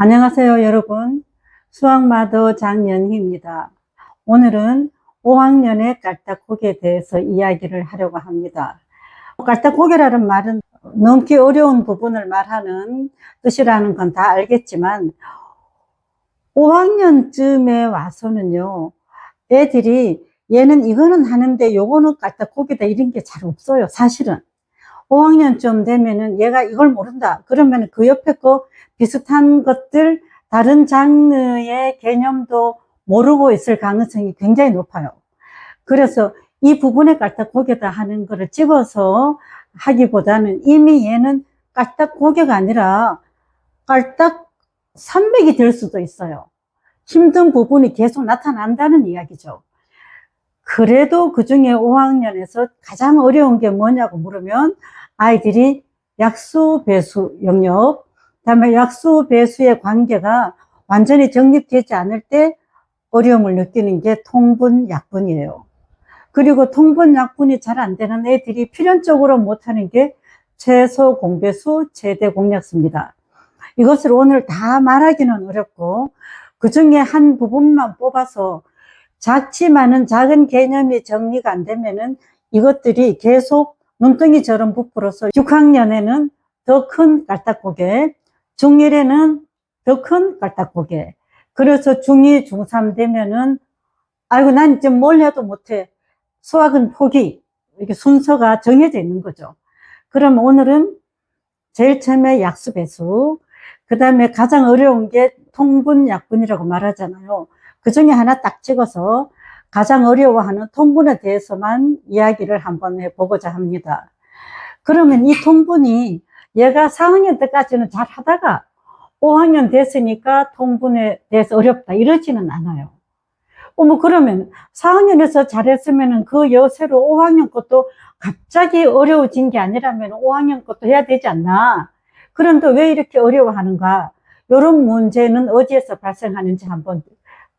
안녕하세요, 여러분. 수학마더 장연희입니다. 오늘은 5학년의 깔딱고개에 대해서 이야기를 하려고 합니다. 깔딱고개라는 말은 넘기 어려운 부분을 말하는 뜻이라는 건 다 알겠지만 5학년쯤에 와서는요, 애들이 얘는 이거는 하는데 요거는 깔딱고개다 이런 게 잘 없어요, 사실은. 5학년쯤 되면은 얘가 이걸 모른다. 그러면 그 옆에 거 비슷한 것들, 다른 장르의 개념도 모르고 있을 가능성이 굉장히 높아요. 그래서 이 부분에 깔딱고개다 하는 거를 집어서 하기보다는 이미 얘는 깔딱고개가 아니라 깔딱산맥이 될 수도 있어요. 힘든 부분이 계속 나타난다는 이야기죠. 그래도 그 중에 5학년에서 가장 어려운 게 뭐냐고 물으면 아이들이 약수, 배수 영역, 그다음에 약수, 배수의 관계가 완전히 정립되지 않을 때 어려움을 느끼는 게 통분, 약분이에요. 그리고 통분, 약분이 잘 안 되는 애들이 필연적으로 못하는 게 최소 공배수, 최대 공약수입니다. 이것을 오늘 다 말하기는 어렵고 그 중에 한 부분만 뽑아서 작지만은 작은 개념이 정리가 안 되면은 이것들이 계속 눈덩이처럼 부풀어서 6학년에는 더 큰 깔딱고개, 중1에는 더 큰 깔딱고개. 그래서 중2, 중3 되면은 아이고 난 이제 뭘 해도 못해. 수학은 포기. 이렇게 순서가 정해져 있는 거죠. 그럼 오늘은 제일 처음에 약수, 배수, 그 다음에 가장 어려운 게 통분, 약분이라고 말하잖아요. 그 중에 하나 딱 찍어서 가장 어려워하는 통분에 대해서만 이야기를 한번 해보고자 합니다. 그러면 이 통분이 얘가 4학년 때까지는 잘 하다가 5학년 됐으니까 통분에 대해서 어렵다 이러지는 않아요. 그러면 4학년에서 잘했으면 그 여세로 5학년 것도 갑자기 어려워진 게 아니라면 5학년 것도 해야 되지 않나. 그런데 왜 이렇게 어려워하는가? 이런 문제는 어디에서 발생하는지 한번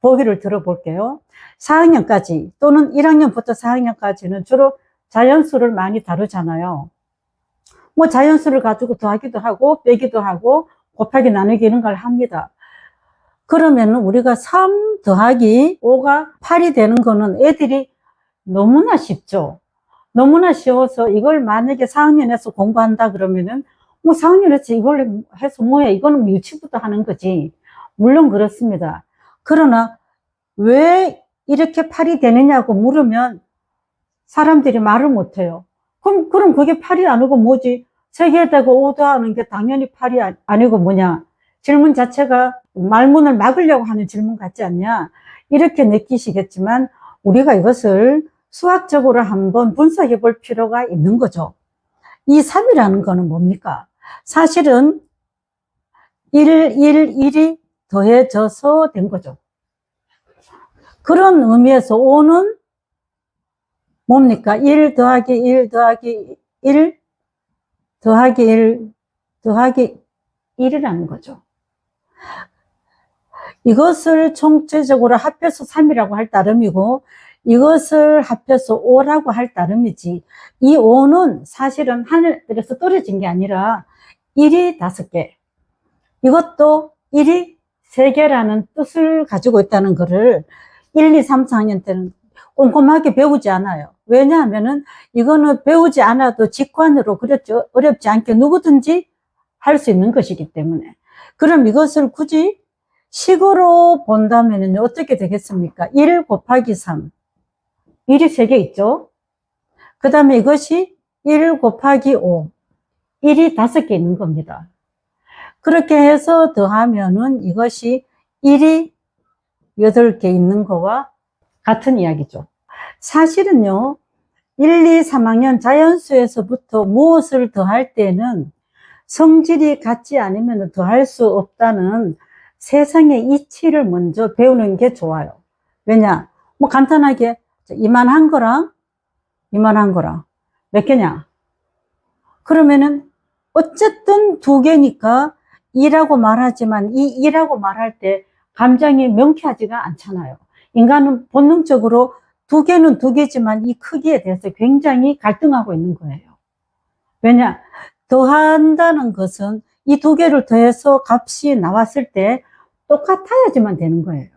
보기를 들어볼게요. 4학년까지 또는 1학년부터 4학년까지는 주로 자연수를 많이 다루잖아요. 자연수를 가지고 더하기도 하고 빼기도 하고 곱하기 나누기 이런 걸 합니다. 그러면 우리가 3 더하기 5가 8이 되는 거는 애들이 너무나 쉽죠. 너무나 쉬워서 이걸 만약에 4학년에서 공부한다 그러면은 4학년에서 이걸 해서 뭐야 이거는 유치부터 하는 거지. 물론 그렇습니다. 그러나 왜 이렇게 8이 되느냐고 물으면 사람들이 말을 못해요. 그럼 그게 8이 아니고 뭐지? 3개에다가 5 더하는 게 당연히 8이 아니고 뭐냐? 질문 자체가 말문을 막으려고 하는 질문 같지 않냐? 이렇게 느끼시겠지만 우리가 이것을 수학적으로 한번 분석해 볼 필요가 있는 거죠. 이 3이라는 거는 뭡니까? 사실은 1이 더해져서 된 거죠. 그런 의미에서 5는 뭡니까? 1 더하기 1 더하기 1 더하기 1 더하기 1이라는 거죠. 이것을 총체적으로 합해서 3이라고 할 따름이고 이것을 합해서 5라고 할 따름이지 이 5는 사실은 하늘에서 떨어진 게 아니라 1이 5개 이것도 1이 3개라는 뜻을 가지고 있다는 것을 1, 2, 3, 4학년 때는 꼼꼼하게 배우지 않아요. 왜냐하면은 이거는 배우지 않아도 직관으로 그렇죠. 어렵지 않게 누구든지 할 수 있는 것이기 때문에. 그럼 이것을 굳이 식으로 본다면은 어떻게 되겠습니까? 1 곱하기 3. 1이 3개 있죠? 그 다음에 이것이 1 곱하기 5. 1이 5개 있는 겁니다. 그렇게 해서 더하면은 이것이 1이 8개 있는 거와 같은 이야기죠. 사실은요, 1, 2, 3학년 자연수에서부터 무엇을 더할 때는 성질이 같지 않으면 더할 수 없다는 세상의 이치를 먼저 배우는 게 좋아요. 왜냐? 간단하게 이만한 거랑 이만한 거랑 몇 개냐? 그러면은 어쨌든 2개니까 2라고 말하지만 이 2라고 말할 때 감정이 명쾌하지가 않잖아요. 인간은 본능적으로 2개는 2개지만 이 크기에 대해서 굉장히 갈등하고 있는 거예요. 왜냐? 더한다는 것은 이 두 개를 더해서 값이 나왔을 때 똑같아야지만 되는 거예요.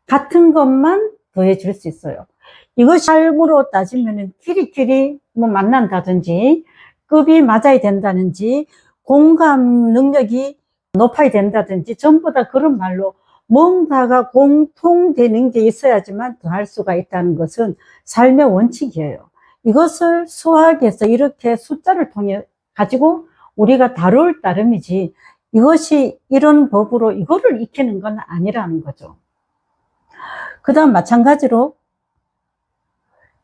같은 것만 더해 줄 수 있어요. 이것이 삶으로 따지면 끼리끼리 뭐 만난다든지 급이 맞아야 된다든지 공감 능력이 높아야 된다든지 전부 다 그런 말로 뭔가가 공통되는 게 있어야지만 더할 수가 있다는 것은 삶의 원칙이에요. 이것을 수학에서 이렇게 숫자를 통해 가지고 우리가 다룰 따름이지 이것이 이런 법으로 이거를 익히는 건 아니라는 거죠. 그 다음 마찬가지로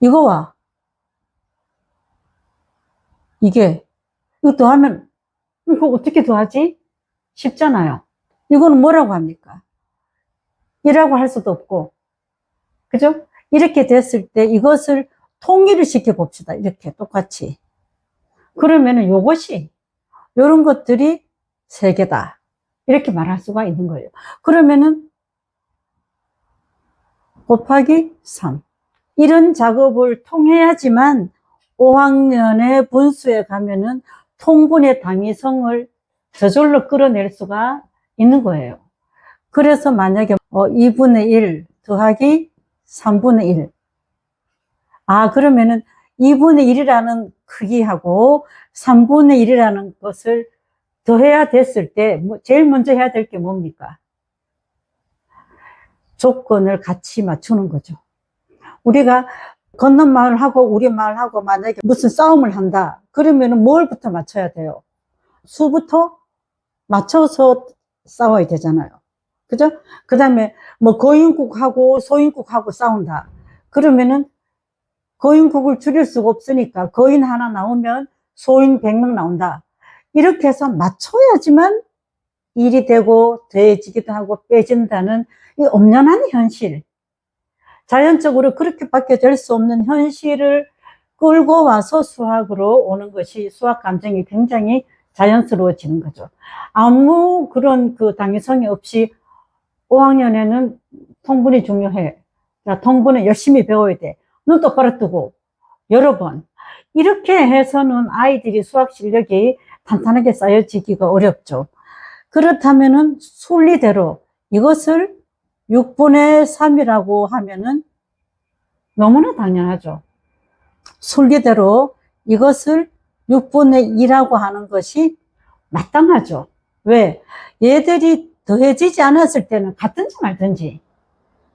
이거와 이거 더하면 이거 어떻게 더하지? 쉽잖아요. 이거는 뭐라고 합니까? 이라고 할 수도 없고, 그죠? 이렇게 됐을 때 이것을 통일을 시켜 봅시다. 이렇게 똑같이. 그러면은 요것이, 요런 것들이 세 개다. 이렇게 말할 수가 있는 거예요. 그러면은 곱하기 3. 이런 작업을 통해야지만 5학년의 분수에 가면은 통분의 당위성을 저절로 끌어낼 수가 있는 거예요. 그래서 만약에 2분의 1 더하기 3분의 1. 그러면은 2분의 1이라는 크기하고 3분의 1이라는 것을 더해야 됐을 때 제일 먼저 해야 될 게 뭡니까? 조건을 같이 맞추는 거죠. 우리가 건넌 마을하고 우리 마을하고 만약에 무슨 싸움을 한다. 그러면은 뭘부터 맞춰야 돼요? 수부터 맞춰서 싸워야 되잖아요. 그죠? 그 다음에 뭐 거인국하고 소인국하고 싸운다. 그러면은 거인국을 줄일 수가 없으니까 거인 하나 나오면 소인 100명 나온다. 이렇게 해서 맞춰야지만 일이 되고 더해지기도 하고 빼진다는 이 엄연한 현실. 자연적으로 그렇게밖에 될 수 없는 현실을 끌고 와서 수학으로 오는 것이 수학 감정이 굉장히 자연스러워지는 거죠. 아무 그런 그 당위성이 없이 5학년에는 통분이 중요해. 자, 통분은 열심히 배워야 돼. 눈 똑바로 뜨고 여러 번. 이렇게 해서는 아이들이 수학 실력이 탄탄하게 쌓여지기가 어렵죠. 그렇다면은 순리대로 이것을 6분의 3이라고 하면은 너무나 당연하죠. 순리대로 이것을 6분의 2라고 하는 것이 마땅하죠. 왜? 얘들이 더해지지 않았을 때는 같든지 말든지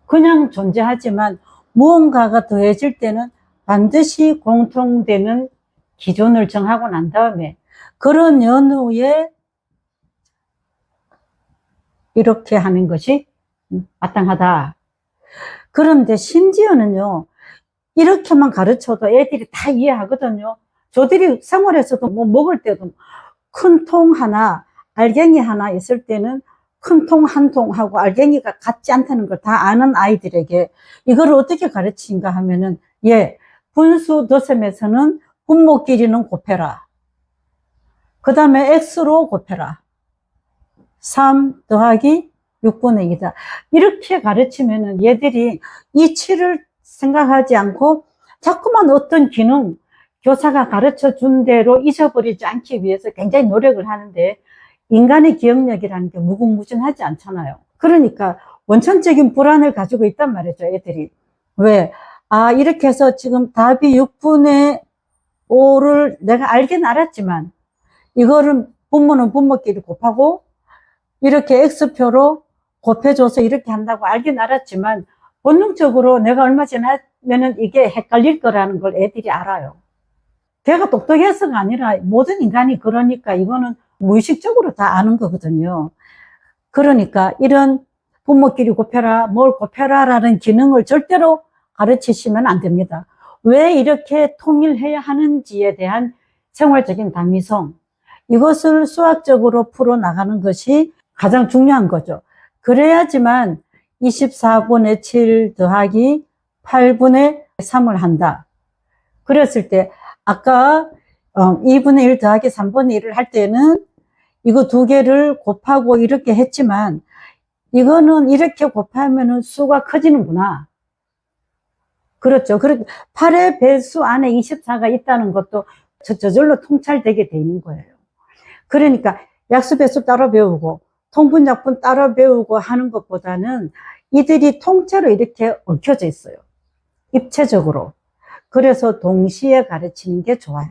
그냥 존재하지만 무언가가 더해질 때는 반드시 공통되는 기준을 정하고 난 다음에 그런 연후에 이렇게 하는 것이 마땅하다. 그런데 심지어는요, 이렇게만 가르쳐도 애들이 다 이해하거든요. 저들이 생활에서도 뭐 먹을 때도 큰 통 하나, 알갱이 하나 있을 때는 큰 통 한 통하고 알갱이가 같지 않다는 걸 다 아는 아이들에게 이걸 어떻게 가르치는가 하면은, 분수 덧셈에서는 분모끼리는 곱해라. 그 다음에 x로 곱해라. 3 더하기 6분의 2다. 이렇게 가르치면은 얘들이 이치를 생각하지 않고 자꾸만 어떤 기능, 교사가 가르쳐 준 대로 잊어버리지 않기 위해서 굉장히 노력을 하는데 인간의 기억력이라는 게 무궁무진하지 않잖아요. 그러니까 원천적인 불안을 가지고 있단 말이죠, 애들이. 왜? 이렇게 해서 지금 답이 6분의 5를 내가 알긴 알았지만 이거를 분모는 분모끼리 곱하고 이렇게 X표로 곱해줘서 이렇게 한다고 알긴 알았지만 본능적으로 내가 얼마 지나면은 이게 헷갈릴 거라는 걸 애들이 알아요. 걔가 똑똑해서가 아니라 모든 인간이 그러니까 이거는 무의식적으로 다 아는 거거든요. 그러니까 이런 분모끼리 곱해라, 뭘 곱해라 라는 기능을 절대로 가르치시면 안 됩니다. 왜 이렇게 통일해야 하는지에 대한 생활적인 당위성, 이것을 수학적으로 풀어나가는 것이 가장 중요한 거죠. 그래야지만 24분의 7 더하기 8분의 3을 한다. 그랬을 때 아까 2분의 1 더하기 3분의 1을 할 때는 이거 두 개를 곱하고 이렇게 했지만 이거는 이렇게 곱하면 수가 커지는구나. 그렇죠. 8의 배수 안에 24가 있다는 것도 저절로 통찰되게 돼 있는 거예요. 그러니까 약수배수 따로 배우고 통분약분 따로 배우고 하는 것보다는 이들이 통째로 이렇게 얽혀져 있어요. 입체적으로. 그래서 동시에 가르치는 게 좋아요.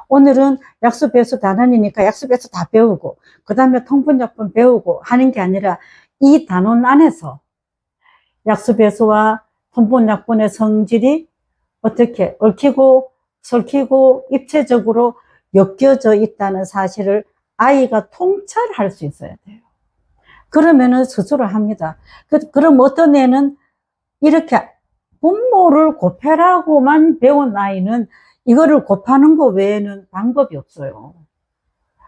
오늘은 약수배수 단원이니까 약수배수 다 배우고 그 다음에 통분약분 배우고 하는 게 아니라 이 단원 안에서 약수배수와 통분약분의 성질이 어떻게 얽히고 설키고 입체적으로 엮여져 있다는 사실을 아이가 통찰할 수 있어야 돼요. 그러면은 스스로 합니다. 그럼 어떤 애는 이렇게 분모를 곱해라고만 배운 아이는 이거를 곱하는 거 외에는 방법이 없어요.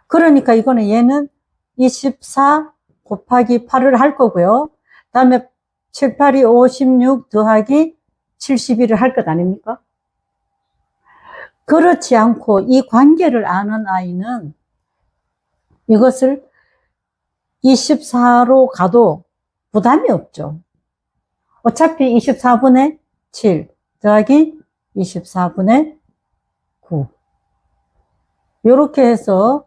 그러니까 이거는 얘는 24 곱하기 8을 할 거고요. 다음에 7, 8이 56 더하기 71을 할 것 아닙니까? 그렇지 않고 이 관계를 아는 아이는 이것을 24로 가도 부담이 없죠. 어차피 24분의 7 더하기 24분의 9 이렇게 해서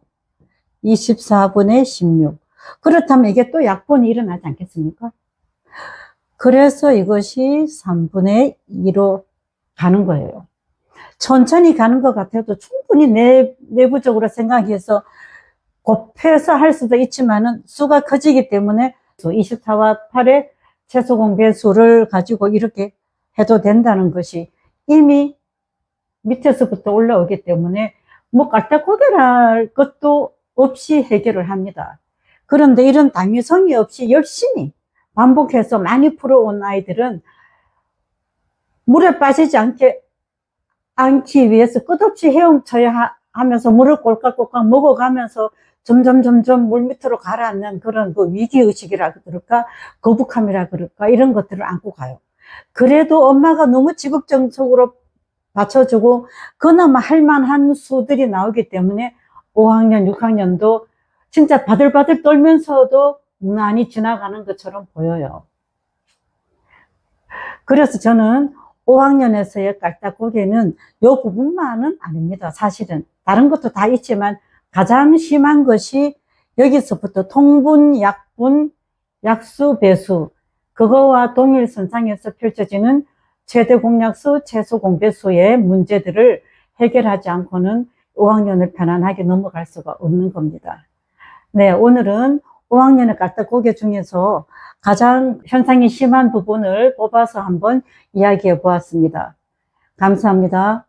24분의 16 그렇다면 이게 또 약분이 일어나지 않겠습니까? 그래서 이것이 3분의 2로 가는 거예요. 천천히 가는 것 같아도 충분히 내부적으로 생각해서 곱해서 할 수도 있지만은 수가 커지기 때문에 24와 8의 최소 공배수를 가지고 이렇게 해도 된다는 것이 이미 밑에서부터 올라오기 때문에 뭐 깔딱고개랄 것도 없이 해결을 합니다. 그런데 이런 당위성이 없이 열심히 반복해서 많이 풀어온 아이들은 물에 빠지지 않기 위해서 끝없이 헤엄쳐야 하면서 물을 꼴깍꼴깍 먹어가면서 점점 물 밑으로 가라앉는 그런 그 위기의식이라 그럴까 거북함이라 그럴까 이런 것들을 안고 가요. 그래도 엄마가 너무 지극정성으로 받쳐주고 그나마 할만한 수들이 나오기 때문에 5학년 6학년도 진짜 바들바들 떨면서도 무난히 지나가는 것처럼 보여요. 그래서 저는 5학년에서의 깔딱고개는 이 부분만은 아닙니다. 사실은 다른 것도 다 있지만 가장 심한 것이 여기서부터 통분, 약분, 약수, 배수 그거와 동일선상에서 펼쳐지는 최대 공약수, 최소 공배수의 문제들을 해결하지 않고는 5학년을 편안하게 넘어갈 수가 없는 겁니다. 네, 오늘은 5학년의 깔딱고개 중에서 가장 현상이 심한 부분을 뽑아서 한번 이야기해 보았습니다. 감사합니다.